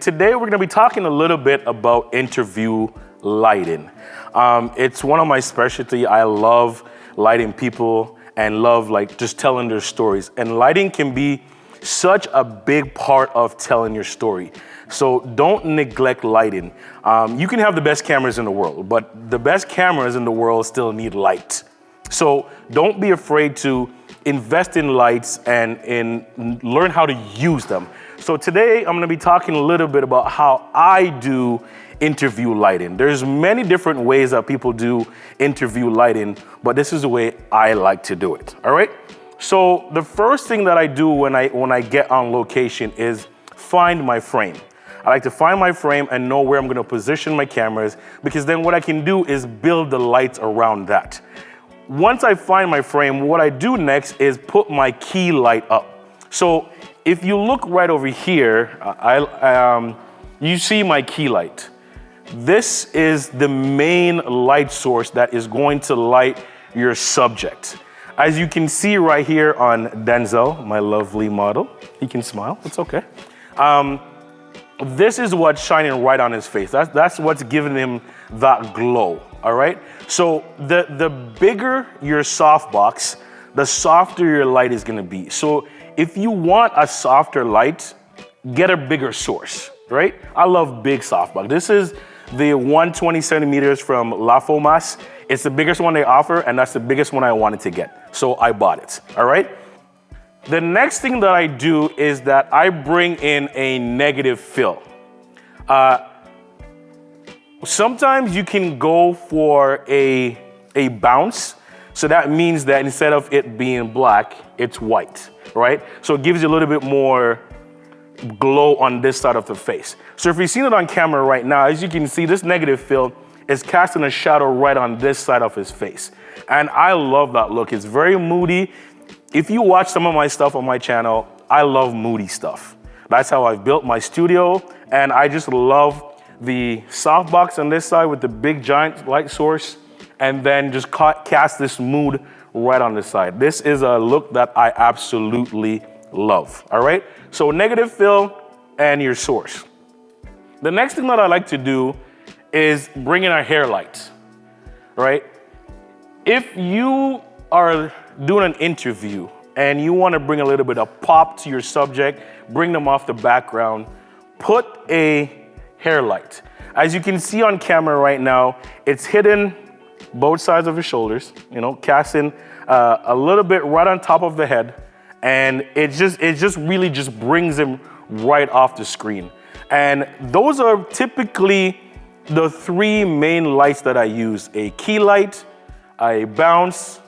Today we're going to be talking a little bit about interview lighting. It's one of my specialty. I love lighting people and love just telling their stories. And lighting can be such a big part of telling your story. So don't neglect lighting. You can have the best cameras in the world, but the best cameras in the world still need light. So don't be afraid to invest in lights and learn how to use them. So today I'm going to be talking a little bit about how I do interview lighting. There's many different ways that people do interview lighting, but this is the way I like to do it. All right. So the first thing that I do when I get on location is find my frame. I like to find my frame and know where I'm going to position my cameras, because then what I can do is build the lights around that. Once I find my frame, what I do next is put my key light up. So if you look right over here, you see my key light. This is the main light source that is going to light your subject. As you can see right here on Denzel, my lovely model, he can smile, it's okay. This is what's shining right on his face. That's what's giving him that glow, all right? So the bigger your softbox, the softer your light is gonna be. So if you want a softer light, get a bigger source, right? I love big softbox. This is the 120 centimeters from La Fomas. It's the biggest one they offer, and that's the biggest one I wanted to get. So I bought it, all right? The next thing that I do is that I bring in a negative fill. Sometimes you can go for a bounce. So that means that instead of it being black, it's white, right? So it gives you a little bit more glow on this side of the face. So if you've seen it on camera right now, as you can see, this negative fill is casting a shadow right on this side of his face. And I love that look. It's very moody. If you watch some of my stuff on my channel, I love moody stuff. That's how I've built my studio. And I just love the softbox on this side with the big giant light source, and then just cast this mood right on the side. This is a look that I absolutely love, all right? So negative fill and your source. The next thing that I like to do is bring in a hair light, right? If you are doing an interview and you want to bring a little bit of pop to your subject, bring them off the background, put a hair light. As you can see on camera right now, it's hidden both sides of his shoulders, casting a little bit right on top of the head. And it just really brings him right off the screen. And those are typically the three main lights that I use: a key light, a bounce,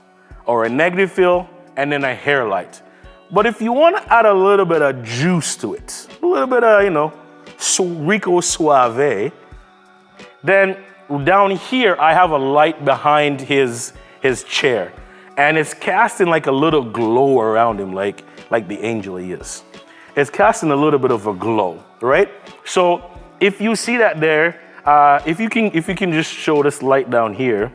or a negative fill, and then a hair light. But if you want to add a little bit of juice to it, a little bit of, Rico Suave, then down here, I have a light behind his chair, and it's casting like a little glow around him, like the angel he is. It's casting a little bit of a glow, right? So if you see that there, if you can just show this light down here,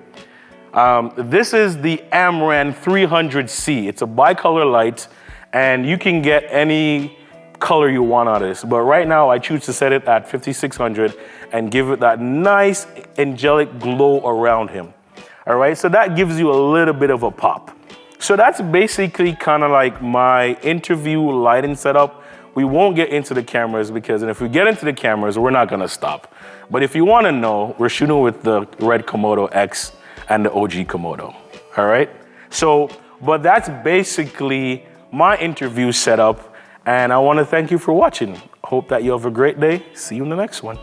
this is the Amran 300C. It's a bicolor light, and you can get any color you want out of this. But right now, I choose to set it at 5600 and give it that nice angelic glow around him. All right, so that gives you a little bit of a pop. So that's basically kind of like my interview lighting setup. We won't get into the cameras because if we get into the cameras, we're not gonna stop. But if you wanna know, we're shooting with the red Komodo X and the OG Komodo, all right? So, but that's basically my interview setup, and I wanna thank you for watching. Hope that you have a great day. See you in the next one.